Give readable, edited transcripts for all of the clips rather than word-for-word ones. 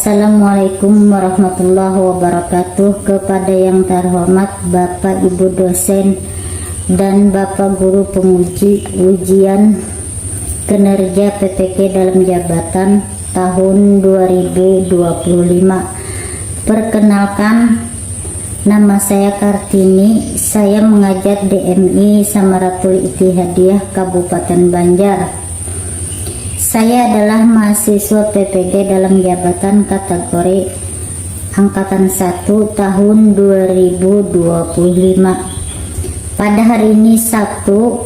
Assalamualaikum warahmatullahi wabarakatuh. Kepada yang terhormat Bapak Ibu dosen dan Bapak Guru penguji ujian kinerja PPK dalam jabatan tahun 2025. Perkenalkan, nama saya Kartini. Saya mengajar DMI Samaratul Ittihadiyah Kabupaten Banjar. Saya adalah mahasiswa PPG dalam jabatan kategori Angkatan 1 tahun 2025. Pada hari ini Sabtu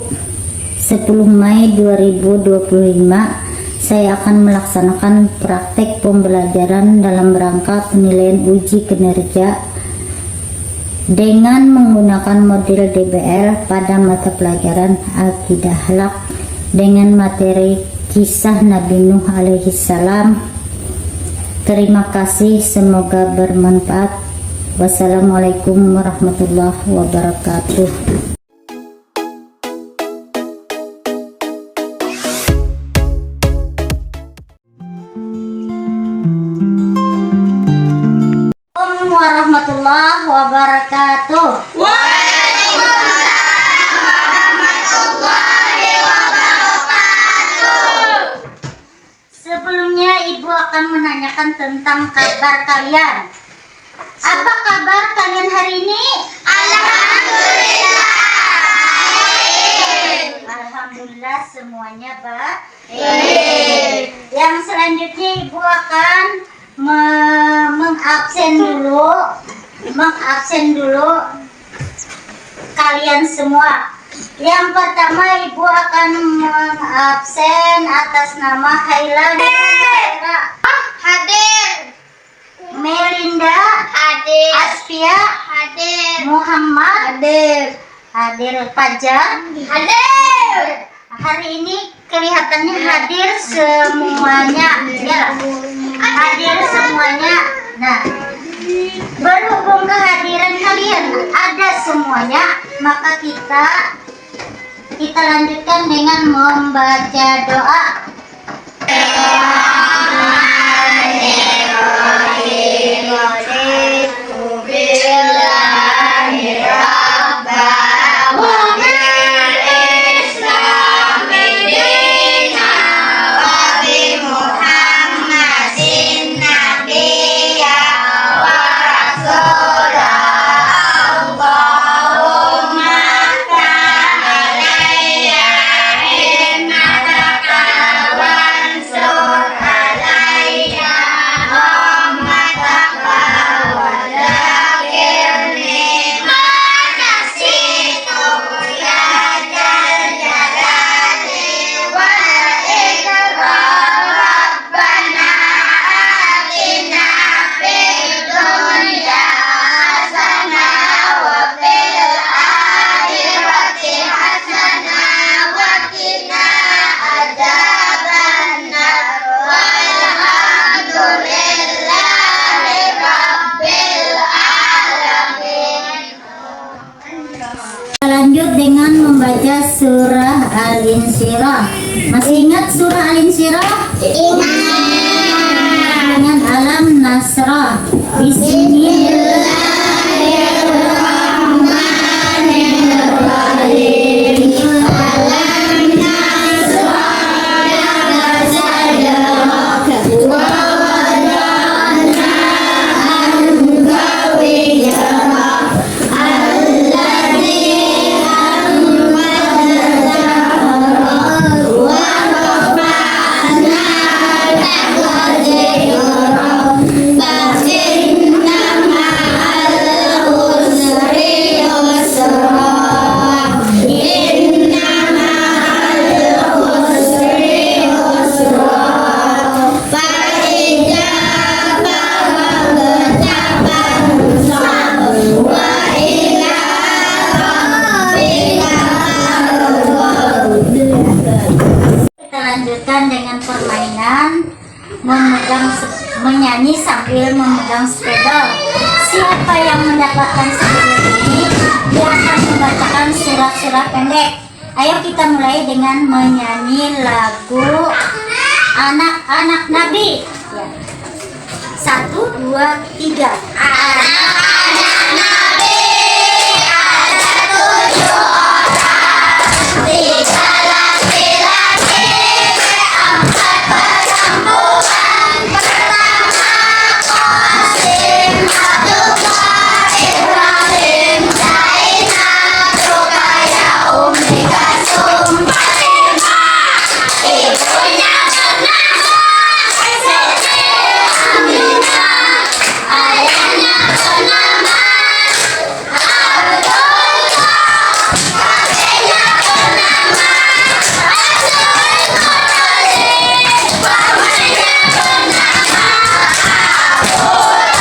10 Mei 2025, saya akan melaksanakan praktek pembelajaran dalam rangka penilaian uji kinerja dengan menggunakan model DBL pada mata pelajaran Akidah Akhlak dengan materi Kisah Nabi Nuh alaihi salam. Terima kasih, semoga bermanfaat. Wassalamualaikum warahmatullahi wabarakatuh. Assalamualaikum warahmatullahi wabarakatuh. Sebelumnya Ibu akan menanyakan tentang kabar kalian. Apa kabar kalian hari ini? Alhamdulillah. Alhamdulillah semuanya baik. Yang selanjutnya Ibu akan mengabsen dulu kalian semua. Yang pertama Ibu akan mengabsen atas nama Haila Hadir. Melinda Hadir. Asfia Hadir. Muhammad hadir Fajar Hadir. hari ini kelihatannya hadir semuanya ya, hadir semuanya. Nah, berhubung kehadiran kalian ada semuanya, maka kita lanjutkan dengan membaca doa. Lanjut dengan membaca surah Al-Insyirah. Masih ingat surah Al-Insyirah? Ingat. Dengan Alam Nasrah. Bismillahirrahmanirrahim. Alam Nasrah dengan permainan menyanyi sambil memegang sepeda. Siapa yang mendapatkan sepeda ini, dia akan membacakan surat-surat pendek. Ayo kita mulai dengan menyanyi lagu Anak-anak Nabi. Ya. 1, 2, 3. Anak-anak Nabi ada 7 orang, 3 laki-laki, 4 perempuan. Pertama Qasim, Abdullah, Ibrahim, Zainab, Ruqayyah, Ummi Kalsum, Fatimah. Ibunya bernama Siti Aminah, ayahnya bernama Abdullah, kakeknya bernama Abdul Muthalib, pamannya bernama Abu Thalib.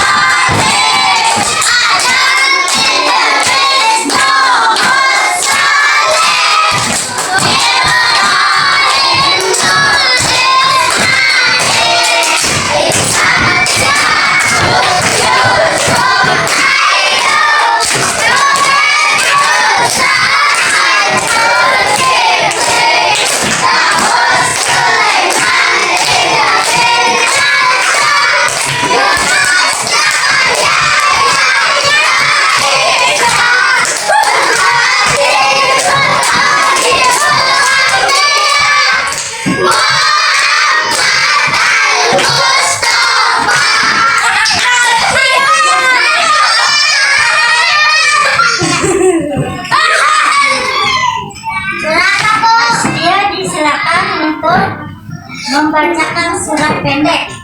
Adam, Idris, Nuh, Saleh, Ibrahim, Nuh, Ismail, Ishaq, Yaqub, Yusuf, Ayub, Shu'aib, Musa, Zulkifli, Daud, Sulaiman, Ibrahim, Yunus, Yahya, Isa, Muhammad, Dia disilakan untuk membacakan surat pendek.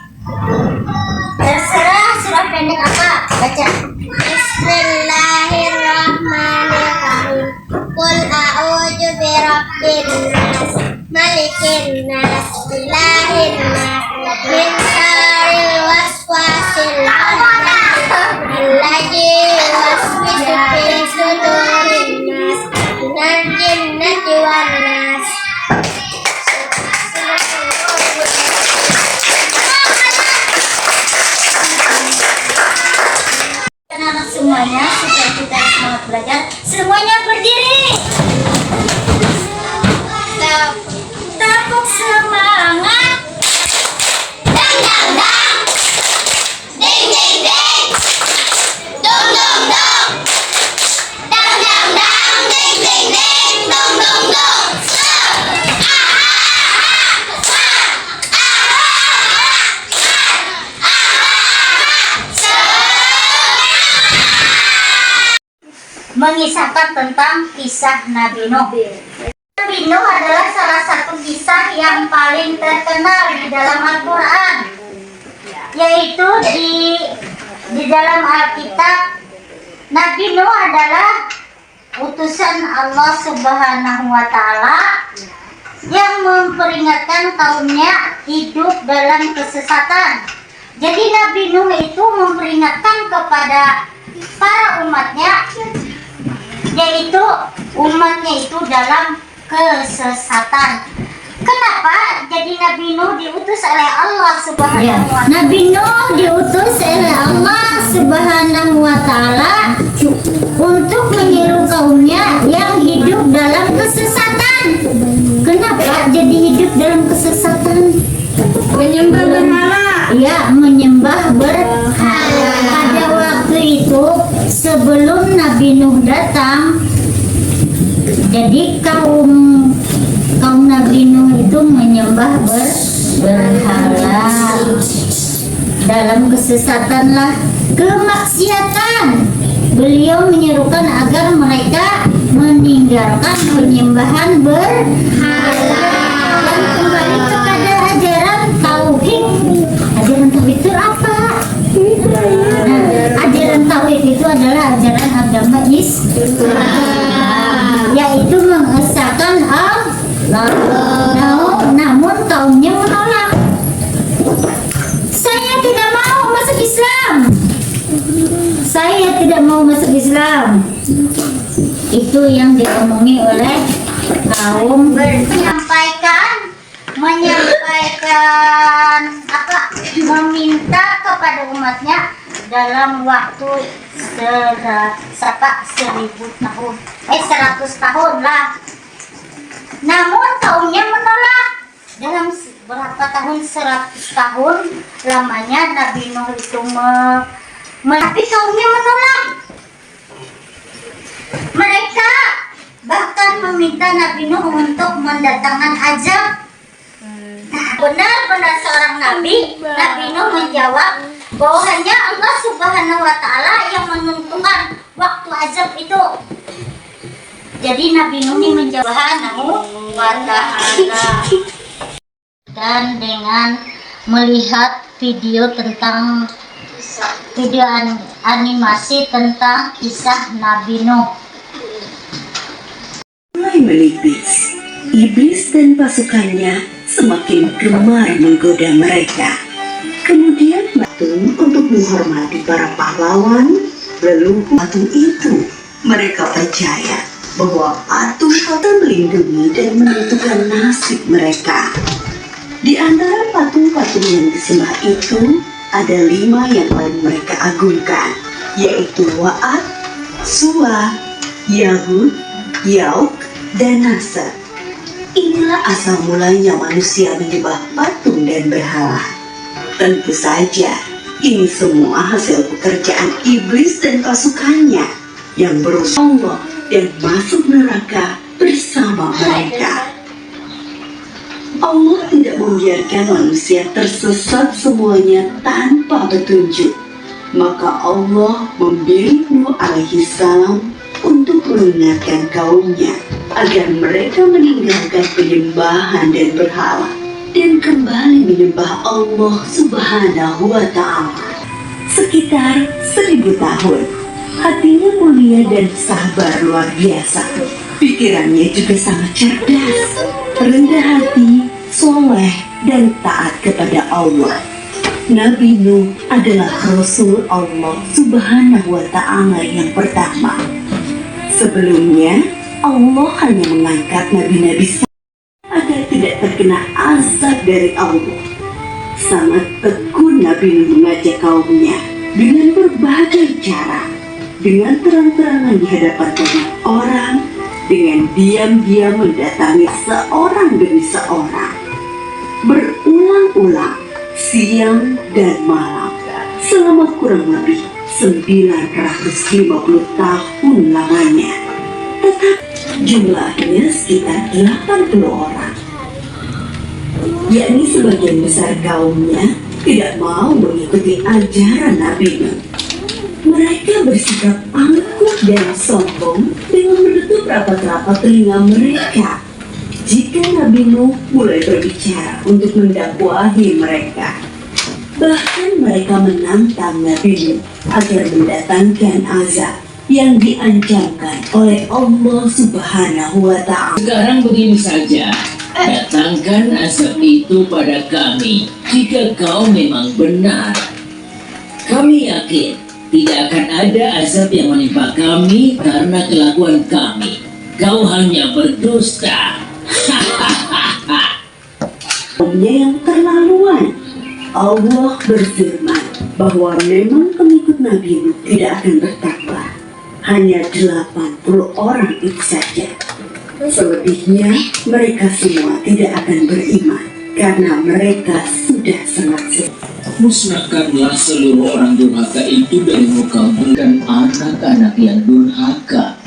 Terserah surat pendek apa, baca. Bismillahirrahmanirrahim. Qul a'udzu birabbin nas, malikin nas, ilahin nas, min syarril waswasil khannas, alladzi yuwaswisu fi sudurin nas, minal jinnati wan nas. Anak-anak semuanya, supaya kita semangat belajar, semuanya berdiri. Tepuk semangat. Dang dang dang, ding ding ding, dong dong dong, dang dang dang, ding ding ding, dong dong dong. Mengisahkan tentang kisah Nabi Nuh. Nabi Nuh adalah salah satu kisah yang paling terkenal di dalam Al-Quran, yaitu di dalam Alkitab. Nabi Nuh adalah utusan Allah Subhanahu wa Ta'ala yang memperingatkan kaumnya hidup dalam kesesatan. Jadi Nabi Nuh itu memperingatkan kepada para umatnya, yaitu umatnya itu dalam kesesatan. Kenapa? Jadi Nabi Nuh diutus oleh Allah Subhanahu wa Ta'ala. Nabi Nuh diutus oleh Allah Subhanahu wa Ta'ala untuk menyeru kaumnya yang hidup dalam kesesatan. Kenapa jadi hidup dalam kesesatan? Menyembah berhala. Ya, menyembah berhala. Pada waktu itu sebelum Nabi Nuh datang, jadi kaum Nabi Nuh itu menyembah berhala. Dalam kesesatanlah kemaksiatan. Beliau menyerukan agar mereka meninggalkan penyembahan berhala dan kembali kepada ajaran tauhid. Ajaran tauhid itu apa? Ajaran tauhid itu adalah ajaran agama Islam, yaitu mengesahkan Allah. Namun kaumnya menolak. Saya tidak mau masuk Islam. Saya tidak mau masuk Islam. Itu yang diomongi oleh kaum menyampaikan apa? Meminta kepada umatnya dalam waktu 100 tahun lah. Namun kaumnya menolak. berapa tahun, 100 tahun lamanya Nabi Nuh itu tapi kaumnya menolak. Mereka bahkan meminta Nabi Nuh untuk mendatangkan azab. Benar-benar seorang nabi, Nabi Nuh menjawab bahwa hanya Allah Subhanahu wa Ta'ala yang menentukan waktu azab itu. Jadi Nabi Nuh ini menjawab Subhanahu wa Ta'ala. Dan dengan melihat video animasi tentang kisah Nabi Nuh. Mulai menipis, iblis dan pasukannya semakin gemar menggoda mereka. Kemudian patung untuk menghormati para pahlawan leluhur patung itu. Mereka percaya bahwa patung akan melindungi dan menentukan nasib mereka. Di antara patung-patung yang disembah itu, ada 5 yang paling mereka agungkan, yaitu Wa'ad, Suwa, Yahud, Yauk, dan Nasr. Inilah asal mulanya manusia menyembah patung dan berhala. Tentu saja, ini semua hasil pekerjaan iblis dan pasukannya yang berusaha Allah dan masuk neraka bersama mereka. Allah tidak membiarkan manusia tersesat semuanya tanpa petunjuk. Maka Allah memilih Nuh alaihi salam untuk mengingatkan kaumnya agar mereka meninggalkan penyembahan dan berhala dan kembali menyembah Allah Subhanahu wa Ta'ala. Sekitar 1000 tahun, hatinya mulia dan sabar luar biasa. Pikirannya juga sangat cerdas, rendah hati, soleh, dan taat kepada Allah. Nabi Nuh adalah Rasul Allah Subhanahu wa Ta'ala yang pertama. Sebelumnya, Allah hanya mengangkat nabi-nabi agar tidak terkena azab dari Allah. Sangat tekun Nabi Nuh mengajak kaumnya dengan berbagai cara, dengan terang-terangan di hadapan banyak orang, dengan diam-diam mendatangi seorang demi seorang, berulang-ulang, siang dan malam, selama kurang lebih 950 tahun lamanya. Tetapi jumlahnya sekitar 80 orang, yakni sebagian besar kaumnya tidak mau mengikuti ajaran Nabi Nuh. Mereka bersikap angkuh dan sombong dengan menutup rapat-rapat telinga mereka jika Nabi Nuh mulai berbicara untuk mendakwahi mereka. Bahkan mereka menantang Nabi Nuh agar mendatangkan azab yang diancamkan oleh Allah Subhanahu wa Ta'ala. Sekarang begini saja, datangkan azab itu pada kami jika kau memang benar. Kami yakin tidak akan ada azab yang menimpa kami karena kelakuan kami. Kau hanya berdusta. Yang terlaluan. Allah berfirman bahwa memang pengikut Nabi Nuh tidak akan bertakwa. Hanya 80 orang itu saja. Selebihnya mereka semua tidak akan beriman karena mereka sudah sangat sedih. Musnahkanlah seluruh orang durhaka itu dari muka bumi dan anak-anak yang durhaka.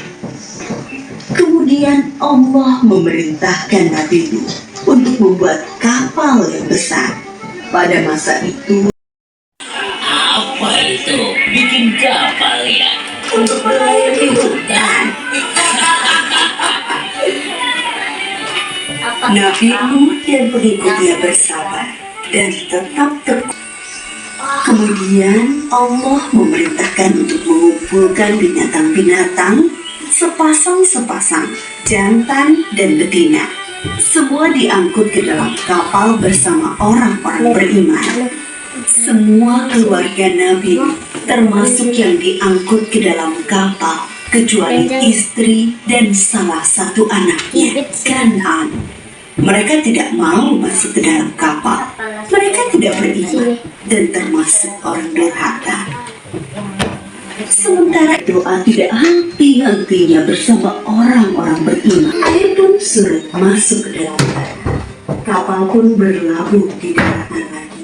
Kemudian Allah memerintahkan Nabi Nuh untuk membuat kapal yang besar. Pada masa itu, Apa itu? Bikin kapal ya? untuk berlayar di hutan, Nabi Nuh dan pengikutnya bersabar dan tetap tekun. Kemudian Allah memerintahkan untuk mengumpulkan binatang-binatang sepasang-sepasang, jantan dan betina. Semua diangkut ke dalam kapal bersama orang-orang beriman. Semua keluarga Nabi, termasuk yang diangkut ke dalam kapal, kecuali istri dan salah satu anaknya, Kan'an. Mereka tidak mau masuk ke dalam kapal. Mereka tidak beriman dan termasuk orang durhaka. Sementara doa tidak henti-hentinya bersama orang-orang beriman, air pun surut masuk ke dalam tanah. kapal pun berlabuh di daratan lagi.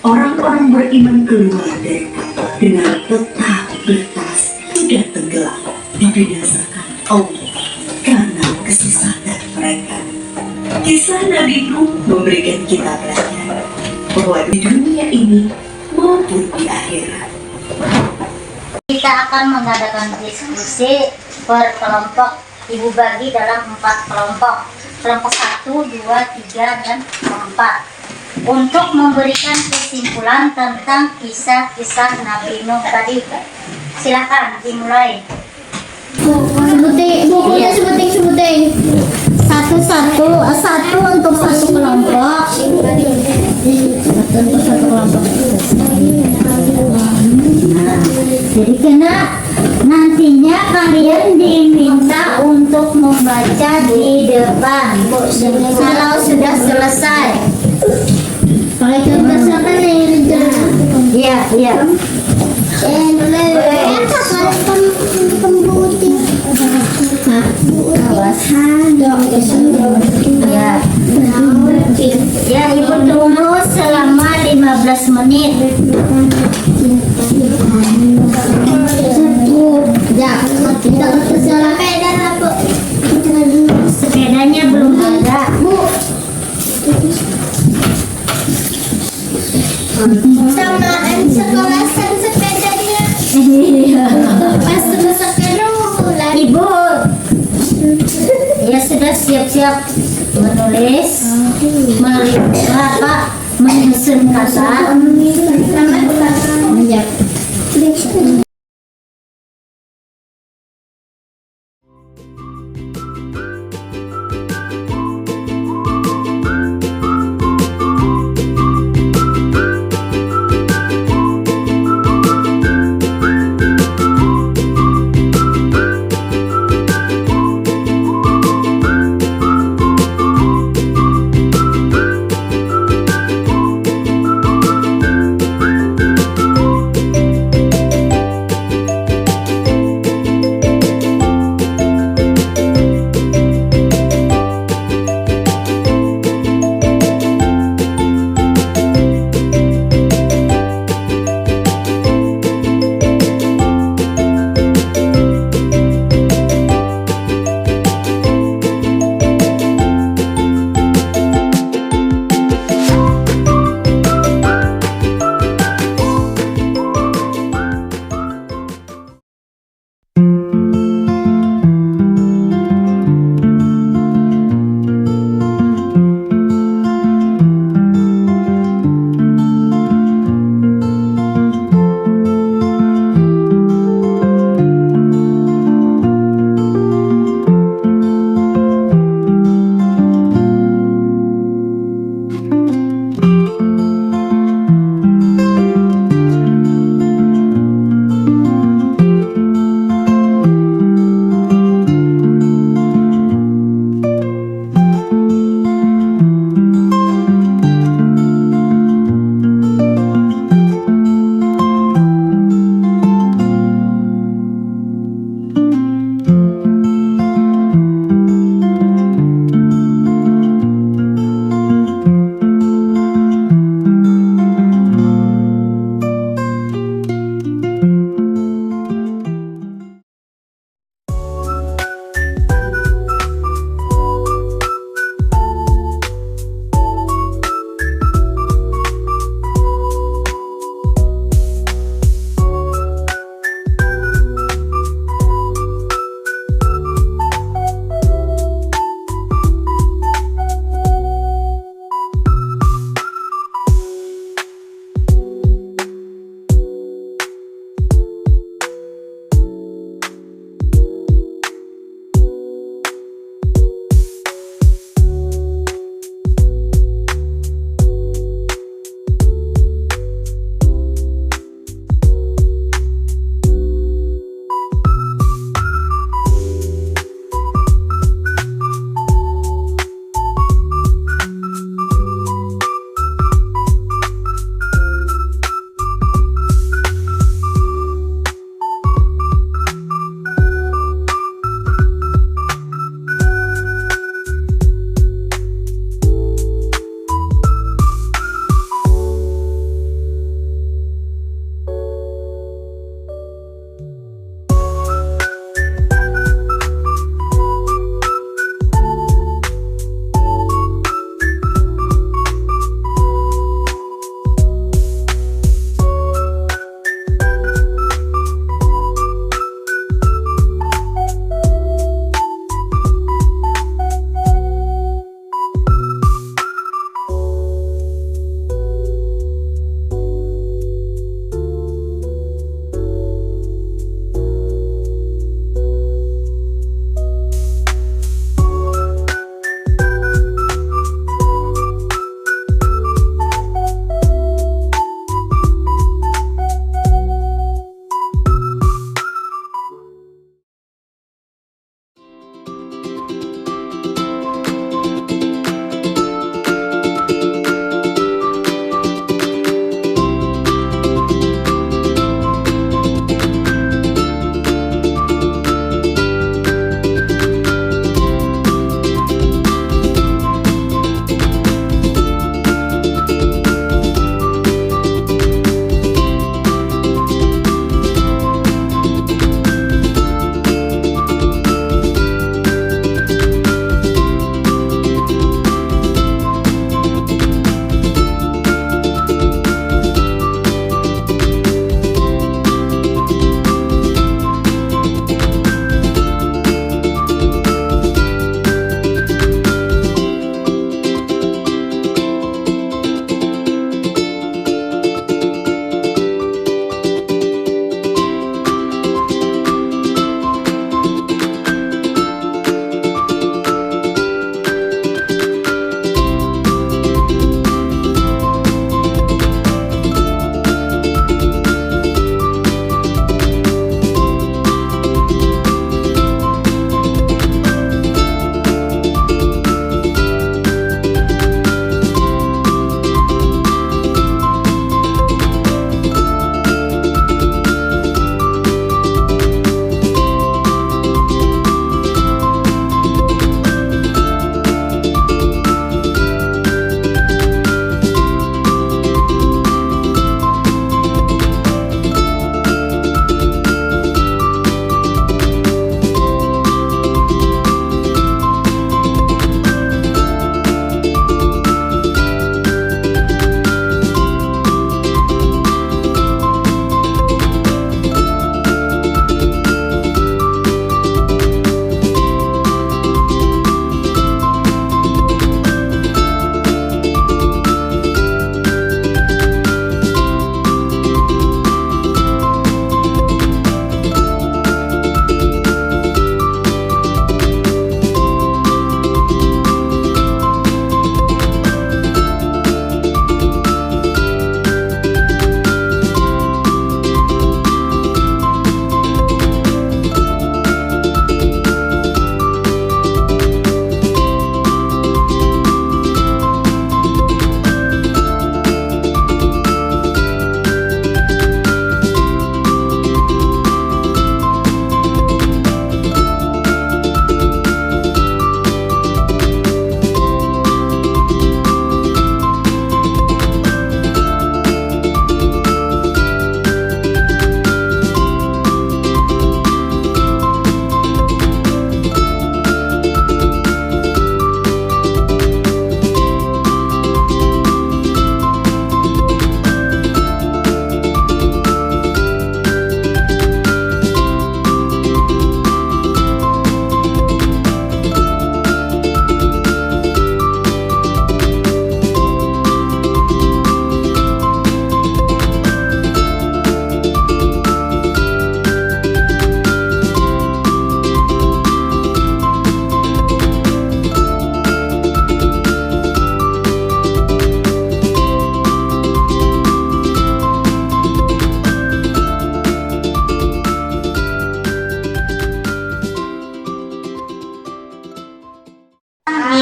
Orang-orang beriman keluar dari kapal dengan tetap bertas tidak tenggelam dibinasakan Allah karena kesesatan mereka. Kisah Nabi Nuh memberikan kita pelajaran bahwa di dunia ini maupun di akhirat Kita akan mengadakan diskusi per kelompok. Ibu bagi dalam 4 kelompok. Kelompok 1, 2, 3, dan 4. Untuk memberikan kesimpulan tentang kisah-kisah Nabi Nuh tadi. Silakan dimulai. Sebuting. Satu untuk satu kelompok. Jadi nantinya kalian diminta untuk membaca di depan kalau sudah selesai. Kalau sudah selesai, iya. Ya, ibu tunggu selama 15 menit. Sepedanya belum ada. Samaan sekolasan sepedanya. Pas sepeda mulai. Ibu, ya sudah siap-siap menulis, menyusun kata.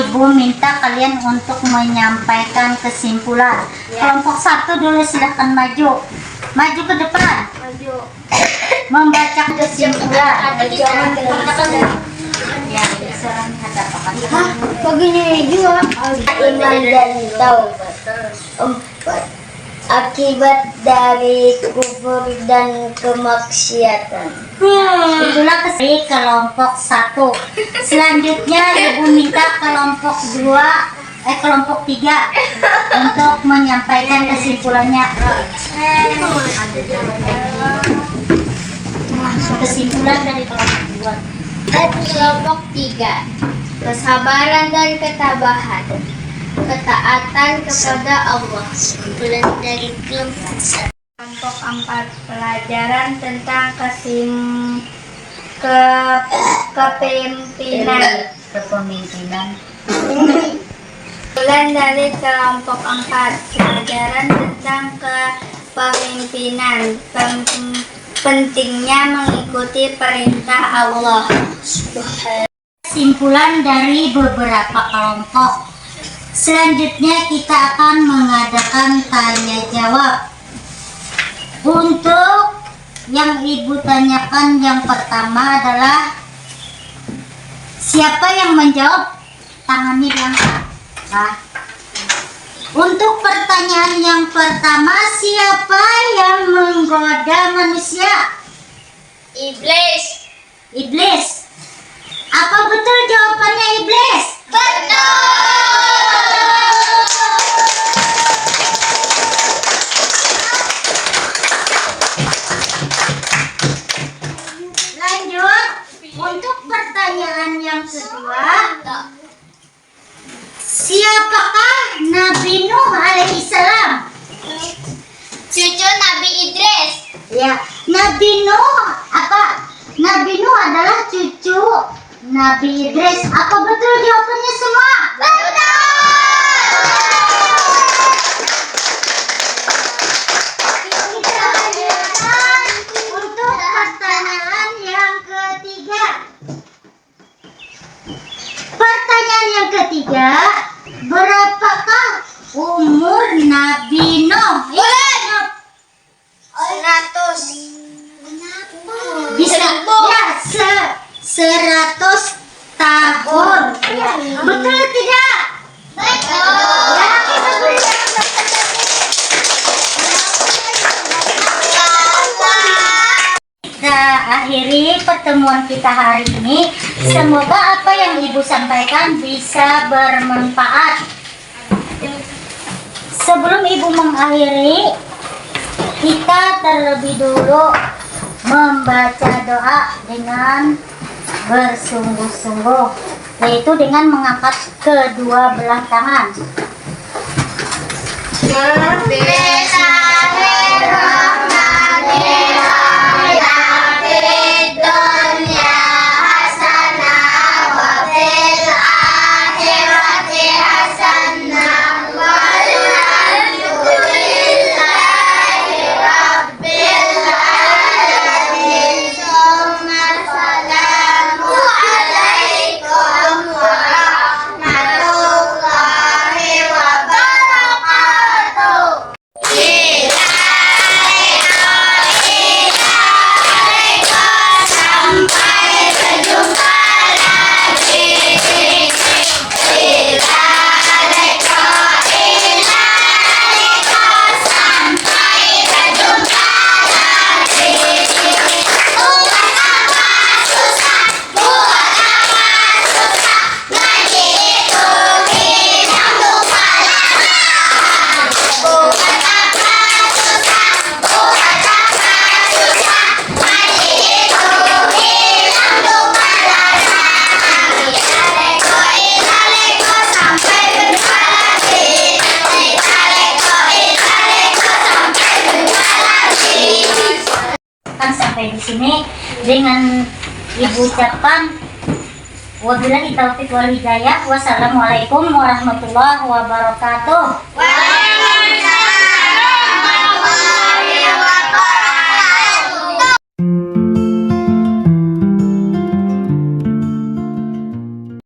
Ibu minta kalian untuk menyampaikan kesimpulan. Kelompok 1 dulu, silahkan maju. Maju ke depan. Membaca kesimpulan. Ya, seorang katakan. Begini juga iman dan taubat. 4. Akibat dari kufur dan kemaksiatan. Itulah kelompok 1. Selanjutnya Ibu minta kelompok 3 untuk menyampaikan kesimpulannya. Kesimpulan dari kelompok 2. Kelompok 3. Kesabaran dan ketabahan. Ketaatan kepada Allah. Kesimpulan dari kelompok 1. Kelompok 4. Pelajaran tentang kepemimpinan. Kesimpulan dari kelompok 4. Pelajaran tentang kepemimpinan. Pentingnya mengikuti perintah Allah. Kesimpulan dari beberapa kelompok. Selanjutnya kita akan mengadakan tanya jawab. Untuk yang Ibu tanyakan yang pertama adalah siapa yang menjawab? Tangannya diangkat. Nah, untuk pertanyaan yang pertama, siapa yang menggoda manusia? Iblis. Iblis. Apa betul jawabannya iblis? Betul. Lanjut. Untuk pertanyaan yang kedua, siapakah Nabi Nuh alaihissalam? Cucu Nabi Idris. Ya, Nabi Nuh apa? Nabi Nuh adalah cucu Nabi Idris. Apa betul jawabannya semua? Betul. Kita lanjutkan untuk pertanyaan yang ketiga. Pertanyaan yang ketiga, berapakah umur Nabi Nuh? 100. Bisa ya 100 tahun. Ya. Betul tidak? Betul. Ya, kita berikan kita akhiri pertemuan kita hari ini. Semoga apa yang Ibu sampaikan bisa bermanfaat. Sebelum Ibu mengakhiri, kita terlebih dulu membaca doa dengan bersungguh-sungguh, yaitu dengan mengangkat kedua belah tangan. Sampai di sini dengan Ibu ucapkan wabillahi taufiq wal hidayah. Wassalamualaikum warahmatullahi wabarakatuh.